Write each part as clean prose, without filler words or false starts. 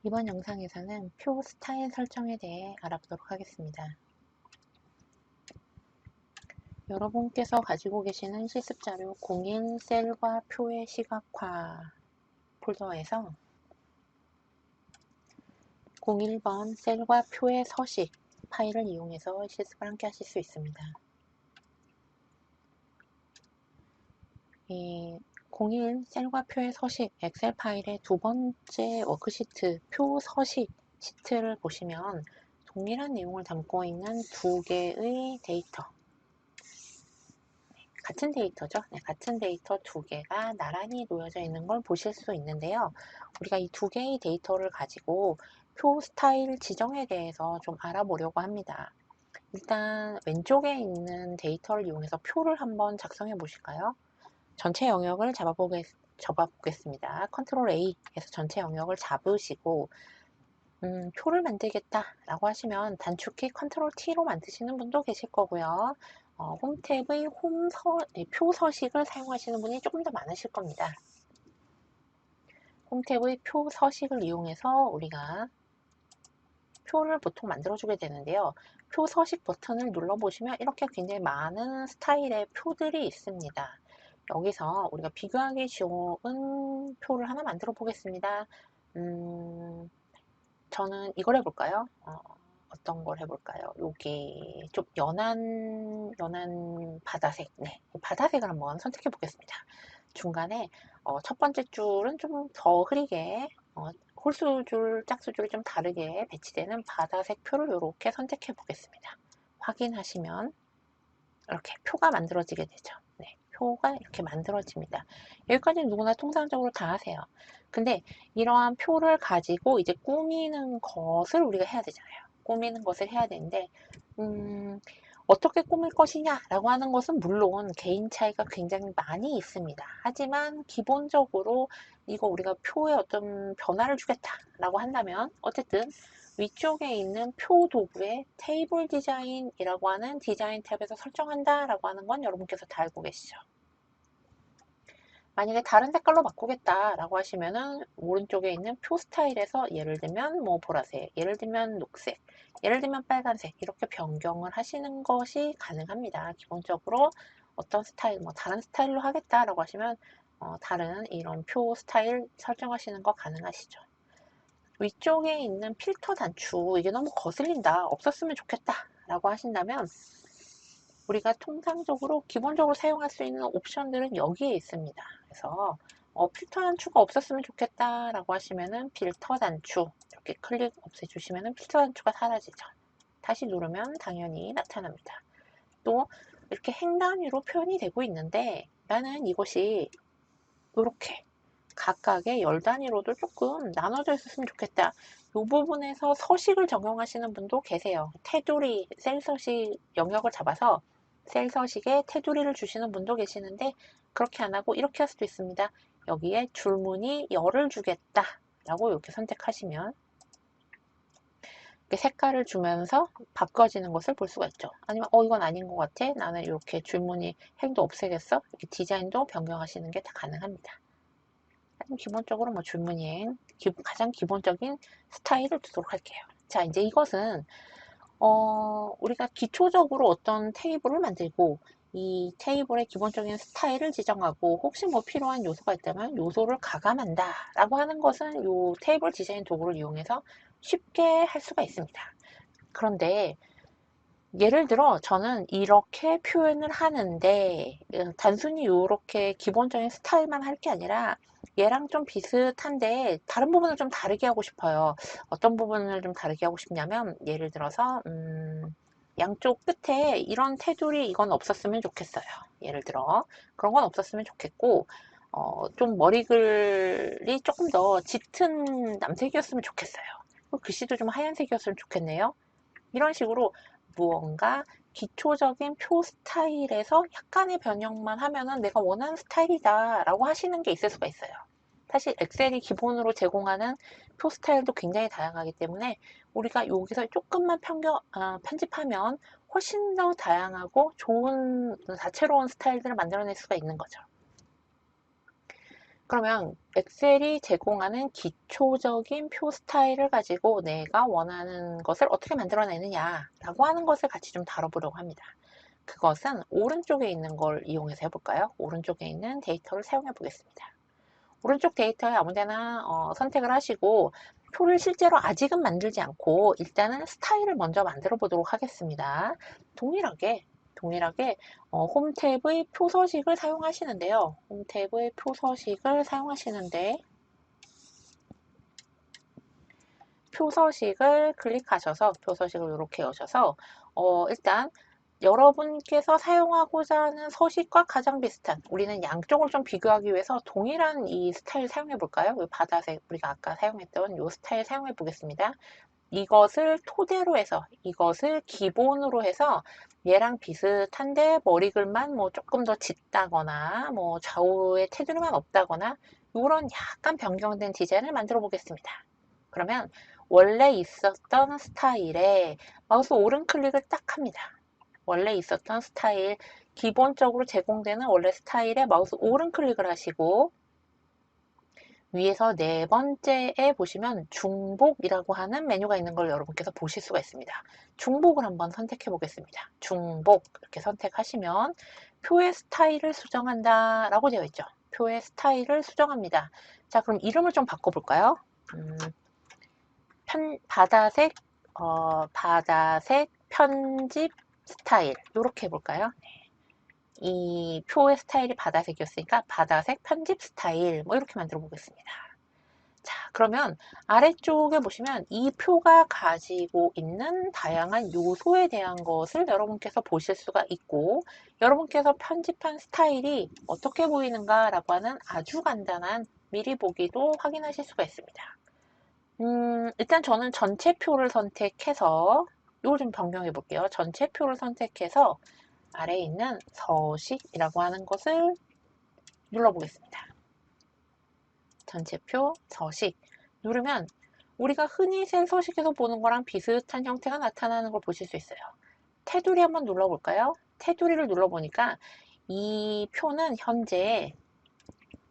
이번 영상에서는 표 스타일 설정에 대해 알아보도록 하겠습니다. 여러분께서 가지고 계시는 실습자료 01 셀과 표의 시각화 폴더에서 01번 셀과 표의 서식 파일을 이용해서 실습을 함께 하실 수 있습니다. 01 셀과 표의 서식 엑셀 파일의 두 번째 워크시트 표 서식 시트를 보시면 동일한 내용을 담고 있는 두 개의 데이터, 같은 데이터죠. 네, 같은 데이터 두 개가 나란히 놓여져 있는 걸 보실 수 있는데요. 우리가 이 두 개의 데이터를 가지고 표 스타일 지정에 대해서 좀 알아보려고 합니다. 일단 왼쪽에 있는 데이터를 이용해서 표를 한번 작성해 보실까요? 전체 영역을 잡아보겠습니다. 컨트롤 A에서 전체 영역을 잡으시고 표를 만들겠다라고 하시면 단축키 컨트롤 T로 만드시는 분도 계실 거고요. 홈 탭의 표 서식을 사용하시는 분이 조금 더 많으실 겁니다. 홈 탭의 표 서식을 이용해서 우리가 표를 보통 만들어주게 되는데요. 표 서식 버튼을 눌러보시면 이렇게 굉장히 많은 스타일의 표들이 있습니다. 여기서 우리가 비교하기 쉬운 표를 하나 만들어 보겠습니다. 저는 이걸 해볼까요? 어떤 걸 해볼까요? 여기 좀 연한 바다색. 네, 바다색을 한번 선택해 보겠습니다. 중간에 첫 번째 줄은 좀 더 흐리게 홀수줄, 짝수줄이 좀 다르게 배치되는 바다색 표를 이렇게 선택해 보겠습니다. 확인하시면 이렇게 표가 만들어지게 되죠. 네, 표가 이렇게 만들어집니다. 여기까지는 누구나 통상적으로 다 하세요. 근데 이러한 표를 가지고 이제 꾸미는 것을 우리가 해야 되잖아요. 꾸미는 것을 해야 되는데 어떻게 꾸밀 것이냐라고 하는 것은 물론 개인 차이가 굉장히 많이 있습니다. 하지만 기본적으로 이거 우리가 표에 어떤 변화를 주겠다라고 한다면 어쨌든 위쪽에 있는 표 도구의 테이블 디자인이라고 하는 디자인 탭에서 설정한다라고 하는 건 여러분께서 다 알고 계시죠. 만약에 다른 색깔로 바꾸겠다라고 하시면은 오른쪽에 있는 표 스타일에서 예를 들면 뭐 보라색, 예를 들면 녹색, 예를 들면 빨간색 이렇게 변경을 하시는 것이 가능합니다. 기본적으로 어떤 스타일, 뭐 다른 스타일로 하겠다라고 하시면 다른 이런 표 스타일 설정하시는 거 가능하시죠. 위쪽에 있는 필터 단추 이게 너무 거슬린다, 없었으면 좋겠다 라고 하신다면 우리가 통상적으로 기본적으로 사용할 수 있는 옵션들은 여기에 있습니다. 그래서 필터 단추가 없었으면 좋겠다 라고 하시면은 필터 단추 이렇게 클릭 없애주시면은 필터 단추가 사라지죠. 다시 누르면 당연히 나타납니다. 또 이렇게 행 단위로 표현이 되고 있는데 나는 이것이 이렇게 각각의 열 단위로도 조금 나눠져 있었으면 좋겠다. 이 부분에서 서식을 적용하시는 분도 계세요. 테두리, 셀 서식 영역을 잡아서 셀 서식에 테두리를 주시는 분도 계시는데 그렇게 안 하고 이렇게 할 수도 있습니다. 여기에 줄무늬 열을 주겠다 라고 이렇게 선택하시면 이렇게 색깔을 주면서 바꿔지는 것을 볼 수가 있죠. 아니면 이건 아닌 것 같아. 나는 이렇게 줄무늬 행도 없애겠어. 이렇게 디자인도 변경하시는 게 다 가능합니다. 기본적으로 뭐 줄무늬행 가장 기본적인 스타일을 두도록 할게요. 자, 이제 이것은 우리가 기초적으로 어떤 테이블을 만들고 이 테이블의 기본적인 스타일을 지정하고 혹시 뭐 필요한 요소가 있다면 요소를 가감한다 라고 하는 것은 이 테이블 디자인 도구를 이용해서 쉽게 할 수가 있습니다. 그런데 예를 들어 저는 이렇게 표현을 하는데 단순히 이렇게 기본적인 스타일만 할 게 아니라 얘랑 좀 비슷한데 다른 부분을 좀 다르게 하고 싶어요. 어떤 부분을 좀 다르게 하고 싶냐면 예를 들어서 양쪽 끝에 이런 테두리 이건 없었으면 좋겠어요. 예를 들어 그런 건 없었으면 좋겠고 좀 머리글이 조금 더 짙은 남색이었으면 좋겠어요. 글씨도 좀 하얀색이었으면 좋겠네요. 이런 식으로 무언가 기초적인 표 스타일에서 약간의 변형만 하면은 내가 원하는 스타일이다 라고 하시는 게 있을 수가 있어요. 사실 엑셀이 기본으로 제공하는 표 스타일도 굉장히 다양하기 때문에 우리가 여기서 조금만 편집하면 훨씬 더 다양하고 좋은 다채로운 스타일들을 만들어낼 수가 있는 거죠. 그러면 엑셀이 제공하는 기초적인 표 스타일을 가지고 내가 원하는 것을 어떻게 만들어내느냐라고 하는 것을 같이 좀 다뤄보려고 합니다. 그것은 오른쪽에 있는 걸 이용해서 해볼까요? 오른쪽에 있는 데이터를 사용해 보겠습니다. 오른쪽 데이터에 아무데나 선택을 하시고 표를 실제로 아직은 만들지 않고 일단은 스타일을 먼저 만들어 보도록 하겠습니다. 동일하게 홈 탭의 표 서식을 사용하시는데요. 홈 탭의 표 서식을 사용하시는데 표 서식을 클릭하셔서 표 서식을 이렇게 여셔서 일단 여러분께서 사용하고자 하는 서식과 가장 비슷한, 우리는 양쪽을 좀 비교하기 위해서 동일한 이 스타일 사용해 볼까요? 바다색 우리가 아까 사용했던 이 스타일 사용해 보겠습니다. 이것을 토대로 해서, 이것을 기본으로 해서 얘랑 비슷한데 머리글만 뭐 조금 더 짙다거나 뭐 좌우에 테두리만 없다거나 이런 약간 변경된 디자인을 만들어 보겠습니다. 그러면 원래 있었던 스타일에 마우스 오른 클릭을 딱 합니다. 원래 있었던 스타일, 기본적으로 제공되는 원래 스타일에 마우스 오른 클릭을 하시고 위에서 네 번째에 보시면 중복이라고 하는 메뉴가 있는 걸 여러분께서 보실 수가 있습니다. 중복을 한번 선택해 보겠습니다. 중복 이렇게 선택하시면 표의 스타일을 수정한다 라고 되어 있죠. 표의 스타일을 수정합니다. 자, 그럼 이름을 좀 바꿔볼까요? 바다색, 바다색 편집 스타일 이렇게 해볼까요? 이 표의 스타일이 바다색이었으니까 바다색 편집 스타일 뭐 이렇게 만들어 보겠습니다. 자, 그러면 아래쪽에 보시면 이 표가 가지고 있는 다양한 요소에 대한 것을 여러분께서 보실 수가 있고 여러분께서 편집한 스타일이 어떻게 보이는가 라고 하는 아주 간단한 미리 보기도 확인하실 수가 있습니다. 일단 저는 전체 표를 선택해서 이걸 좀 변경해 볼게요. 전체 표를 선택해서 아래에 있는 서식이라고 하는 것을 눌러보겠습니다. 전체표 서식 누르면 우리가 흔히 셀 서식에서 보는 거랑 비슷한 형태가 나타나는 걸 보실 수 있어요. 테두리 한번 눌러볼까요? 테두리를 눌러보니까 이 표는 현재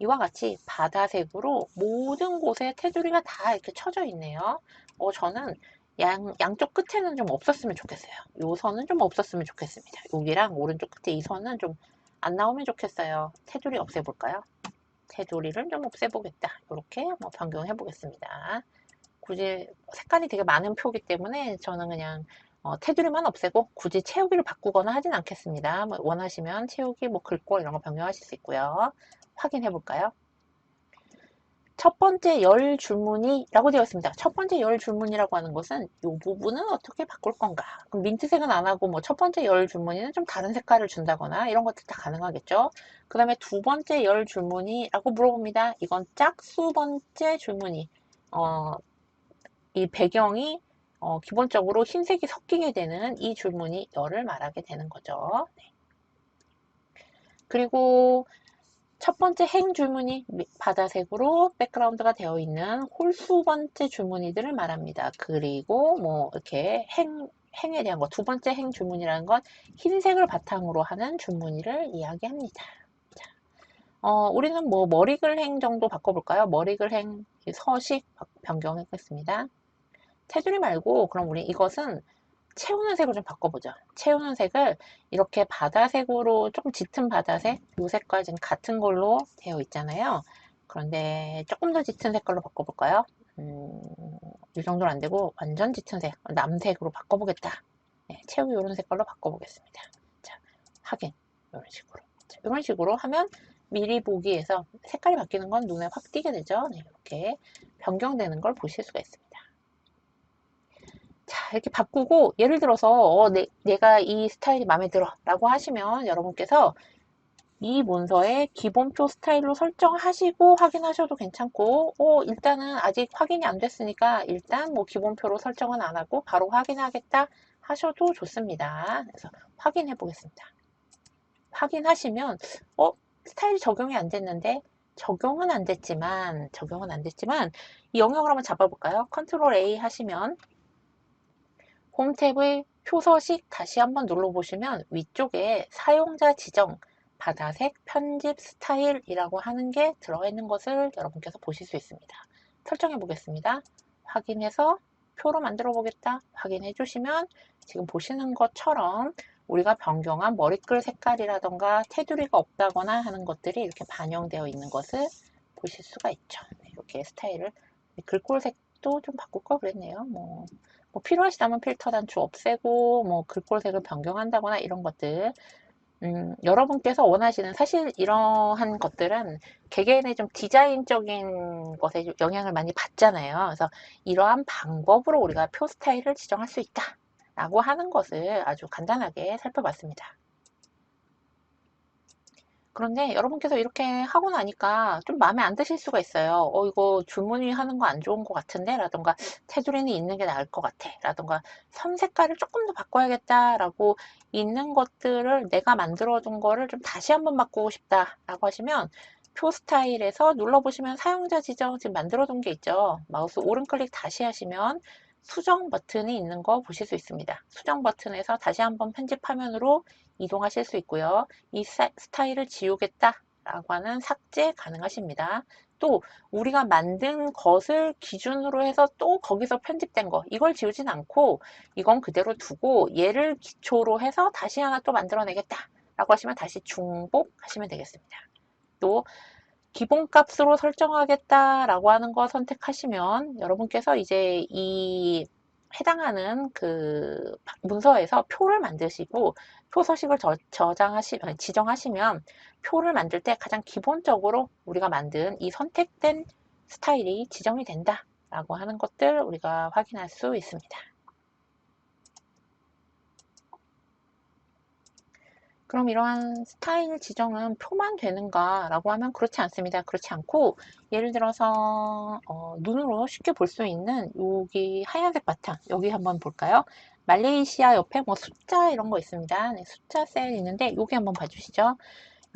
이와 같이 바다색으로 모든 곳에 테두리가 다 이렇게 쳐져 있네요. 저는 양쪽 끝에는 좀 없었으면 좋겠어요. 요 선은 좀 없었으면 좋겠습니다. 여기랑 오른쪽 끝에 이 선은 좀 안 나오면 좋겠어요. 테두리 없애볼까요? 테두리를 좀 없애보겠다. 이렇게 뭐 변경해 보겠습니다. 굳이 색깔이 되게 많은 표기 때문에 저는 그냥 테두리만 없애고 굳이 채우기를 바꾸거나 하진 않겠습니다. 뭐 원하시면 채우기, 뭐 글꼴 이런 거 변경하실 수 있고요. 확인해 볼까요? 첫 번째 열 줄무늬라고 되어 있습니다. 첫 번째 열 줄무늬라고 하는 것은 이 부분은 어떻게 바꿀 건가? 그럼 민트색은 안 하고 뭐 첫 번째 열 줄무늬는 좀 다른 색깔을 준다거나 이런 것들 다 가능하겠죠. 그 다음에 두 번째 열 줄무늬라고 물어봅니다. 이건 짝수 번째 줄무늬. 이 배경이 기본적으로 흰색이 섞이게 되는 이 줄무늬 열을 말하게 되는 거죠. 네. 그리고 첫 번째 행 줄무늬 바다색으로 백그라운드가 되어 있는 홀수 번째 줄무늬들을 말합니다. 그리고 뭐 이렇게 행에 대한 것, 두 번째 행 줄무늬라는 건 흰색을 바탕으로 하는 줄무늬를 이야기합니다. 자, 우리는 뭐 머리글 행 정도 바꿔볼까요? 머리글 행 서식 변경하겠습니다. 테두리 말고 그럼 우리 이것은 채우는 색을 좀 바꿔보죠. 채우는 색을 이렇게 바다색으로 조금 짙은 바다색, 요 색깔 지금 같은 걸로 되어 있잖아요. 그런데 조금 더 짙은 색깔로 바꿔볼까요? 이 정도는 안 되고 완전 짙은 색, 남색으로 바꿔보겠다. 네, 채우기 이런 색깔로 바꿔보겠습니다. 자, 확인. 이런 식으로. 자, 이런 식으로 하면 미리 보기에서 색깔이 바뀌는 건 눈에 확 띄게 되죠. 네, 이렇게 변경되는 걸 보실 수가 있습니다. 자, 이렇게 바꾸고 예를 들어서 내가 이 스타일이 마음에 들어 라고 하시면 여러분께서 이 문서의 기본표 스타일로 설정하시고 확인하셔도 괜찮고 일단은 아직 확인이 안 됐으니까 일단 뭐 기본표로 설정은 안 하고 바로 확인하겠다 하셔도 좋습니다. 그래서 확인해 보겠습니다. 확인하시면 스타일이 적용이 안 됐는데 적용은 안 됐지만 이 영역을 한번 잡아볼까요? 컨트롤 A 하시면 홈 탭의 표 서식 다시 한번 눌러보시면 위쪽에 사용자 지정 바다색 편집 스타일이라고 하는 게 들어가 있는 것을 여러분께서 보실 수 있습니다. 설정해 보겠습니다. 확인해서 표로 만들어 보겠다. 확인해 주시면 지금 보시는 것처럼 우리가 변경한 머리글 색깔이라던가 테두리가 없다거나 하는 것들이 이렇게 반영되어 있는 것을 보실 수가 있죠. 이렇게 스타일을 글꼴색도 좀 바꿀 걸 그랬네요. 뭐 필요하시다면 필터 단추 없애고 뭐 글꼴색을 변경한다거나 이런 것들 여러분께서 원하시는 사실 이러한 것들은 개개인의 좀 디자인적인 것에 영향을 많이 받잖아요. 그래서 이러한 방법으로 우리가 표 스타일을 지정할 수 있다 라고 하는 것을 아주 간단하게 살펴봤습니다. 그런데 여러분께서 이렇게 하고 나니까 좀 마음에 안 드실 수가 있어요. 이거 줄무늬 하는 거 안 좋은 것 같은데? 라던가 테두리는 있는 게 나을 것 같아. 라던가 선 색깔을 조금 더 바꿔야겠다. 라고 있는 것들을 내가 만들어둔 거를 좀 다시 한번 바꾸고 싶다. 라고 하시면 표 스타일에서 눌러보시면 사용자 지정 지금 만들어둔 게 있죠. 마우스 오른클릭 다시 하시면 수정 버튼이 있는 거 보실 수 있습니다. 수정 버튼에서 다시 한번 편집 화면으로 이동하실 수 있고요. 이 스타일을 지우겠다 라고 하는 삭제 가능하십니다. 또 우리가 만든 것을 기준으로 해서 또 거기서 편집된 거 이걸 지우진 않고 이건 그대로 두고 얘를 기초로 해서 다시 하나 또 만들어내겠다 라고 하시면 다시 중복 하시면 되겠습니다. 또 기본값으로 설정하겠다 라고 하는 거 선택하시면 여러분께서 이제 이 해당하는 그 문서에서 표를 만드시고 표 서식을 지정하시면 표를 만들 때 가장 기본적으로 우리가 만든 이 선택된 스타일이 지정이 된다 라고 하는 것들 우리가 확인할 수 있습니다. 그럼 이러한 스타일 지정은 표만 되는가 라고 하면 그렇지 않습니다. 그렇지 않고 예를 들어서 눈으로 쉽게 볼 수 있는 여기 하얀색 바탕 여기 한번 볼까요? 말레이시아 옆에 뭐 숫자 이런 거 있습니다. 네, 숫자 셀 있는데 여기 한번 봐주시죠.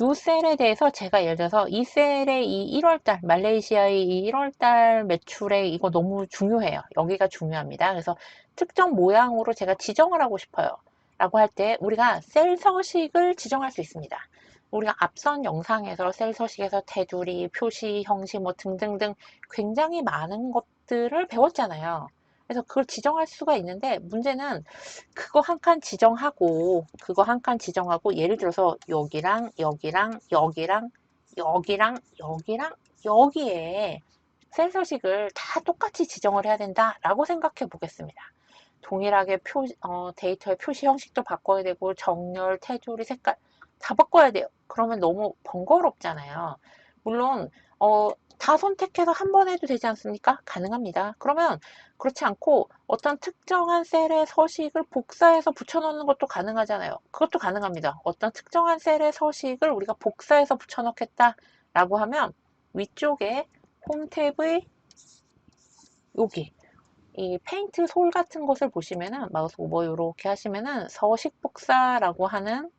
요 셀에 대해서 제가 예를 들어서 이 셀의 이 1월달 말레이시아의 이 1월달 매출에 이거 너무 중요해요. 여기가 중요합니다. 그래서 특정 모양으로 제가 지정을 하고 싶어요. 라고 할 때 우리가 셀 서식을 지정할 수 있습니다. 우리가 앞선 영상에서 셀 서식에서 테두리, 표시, 형식 뭐 등등등 굉장히 많은 것들을 배웠잖아요. 그래서 그걸 지정할 수가 있는데 문제는 그거 한 칸 지정하고 그거 한 칸 지정하고 예를 들어서 여기랑 여기랑 여기랑 여기랑 여기랑 여기에 셀 서식을 다 똑같이 지정을 해야 된다라고 생각해 보겠습니다. 동일하게 데이터의 표시 형식도 바꿔야 되고 정렬, 테두리, 색깔 다 바꿔야 돼요. 그러면 너무 번거롭잖아요. 물론 다 선택해서 한 번 해도 되지 않습니까? 가능합니다. 그러면 그렇지 않고 어떤 특정한 셀의 서식을 복사해서 붙여넣는 것도 가능하잖아요. 그것도 가능합니다. 어떤 특정한 셀의 서식을 우리가 복사해서 붙여넣겠다라고 하면 위쪽에 홈 탭의 여기 이 페인트 솔 같은 것을 보시면은 마우스 오버 이렇게 하시면은 서식 복사라고 하는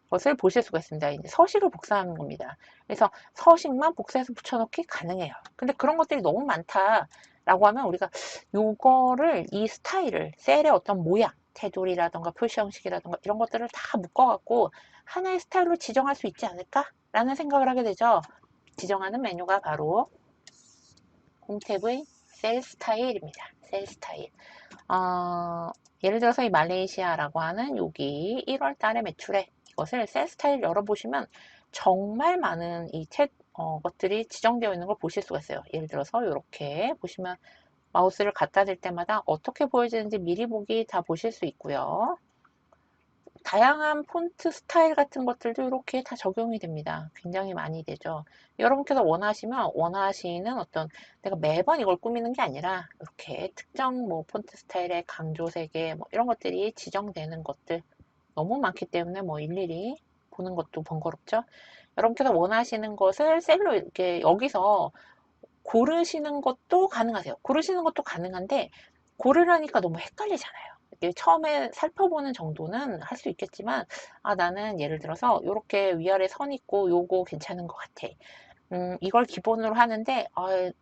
것을 보실 수가 있습니다. 이제 서식을 복사하는 겁니다. 그래서 서식만 복사해서 붙여넣기 가능해요. 근데 그런 것들이 너무 많다라고 하면 우리가 요거를 이 스타일을 셀의 어떤 모양, 테두리라던가 표시 형식이라던가 이런 것들을 다 묶어갖고 하나의 스타일로 지정할 수 있지 않을까라는 생각을 하게 되죠. 지정하는 메뉴가 바로 홈 탭의 셀 스타일입니다. 셀 스타일. 예를 들어서 이 말레이시아라고 하는 여기 1월 달의 매출액 이것을 셀 스타일 열어보시면 정말 많은 이 것들이 지정되어 있는 걸 보실 수가 있어요. 예를 들어서 이렇게 보시면 마우스를 갖다 댈 때마다 어떻게 보여지는지 미리 보기 다 보실 수 있고요. 다양한 폰트 스타일 같은 것들도 이렇게 다 적용이 됩니다. 굉장히 많이 되죠. 여러분께서 원하시면 원하시는 어떤 내가 매번 이걸 꾸미는 게 아니라 이렇게 특정 뭐 폰트 스타일의 강조 세개 뭐 이런 것들이 지정되는 것들 너무 많기 때문에 뭐 일일이 보는 것도 번거롭죠. 여러분께서 원하시는 것을 셀로 이렇게 여기서 고르시는 것도 가능하세요. 고르시는 것도 가능한데 고르라니까 너무 헷갈리잖아요. 처음에 살펴보는 정도는 할 수 있겠지만 나는 예를 들어서 이렇게 위아래 선 있고 요거 괜찮은 것 같아. 이걸 기본으로 하는데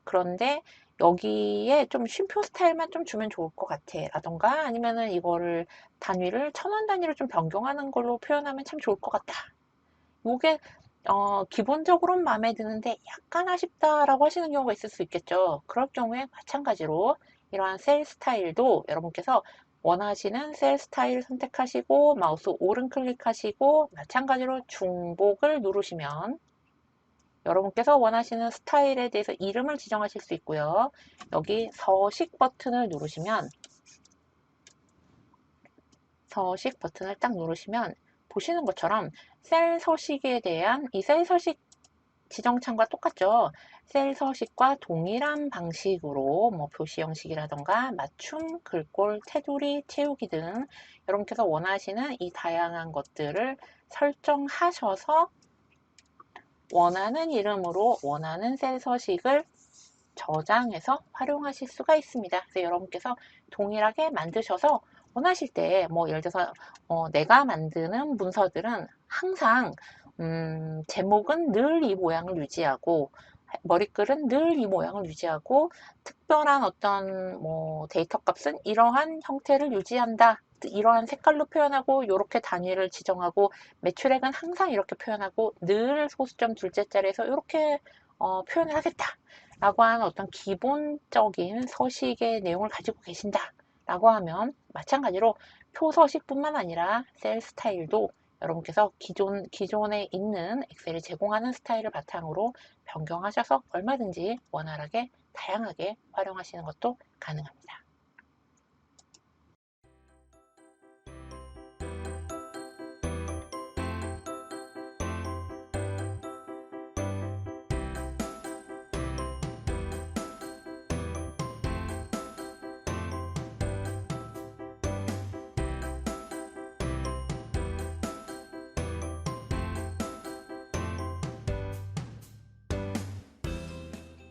그런데 여기에 좀 쉼표 스타일만 좀 주면 좋을 것 같아 라던가 아니면은 이거를 단위를 1000원 단위로 좀 변경하는 걸로 표현하면 참 좋을 것 같다. 요게 기본적으로는 마음에 드는데 약간 아쉽다라고 하시는 경우가 있을 수 있겠죠. 그럴 경우에 마찬가지로 이러한 셀 스타일도 여러분께서 원하시는 셀 스타일 선택하시고 마우스 오른 클릭하시고 마찬가지로 중복을 누르시면 여러분께서 원하시는 스타일에 대해서 이름을 지정하실 수 있고요. 여기 서식 버튼을 누르시면 서식 버튼을 딱 누르시면 보시는 것처럼 셀 서식에 대한 이 셀 서식 지정창과 똑같죠. 셀 서식과 동일한 방식으로 뭐 표시 형식이라던가 맞춤, 글꼴, 테두리, 채우기 등 여러분께서 원하시는 이 다양한 것들을 설정하셔서 원하는 이름으로 원하는 셀 서식을 저장해서 활용하실 수가 있습니다. 그래서 여러분께서 동일하게 만드셔서 원하실 때 뭐 예를 들어서 내가 만드는 문서들은 항상 제목은 늘 이 모양을 유지하고 머리글은 늘 이 모양을 유지하고 특별한 어떤 뭐 데이터 값은 이러한 형태를 유지한다. 이러한 색깔로 표현하고 이렇게 단위를 지정하고 매출액은 항상 이렇게 표현하고 늘 소수점 둘째 자리에서 이렇게 표현을 하겠다. 라고 하는 어떤 기본적인 서식의 내용을 가지고 계신다. 라고 하면 마찬가지로 표서식뿐만 아니라 셀 스타일도 여러분께서 기존에 있는 엑셀이 제공하는 스타일을 바탕으로 변경하셔서 얼마든지 원활하게 다양하게 활용하시는 것도 가능합니다.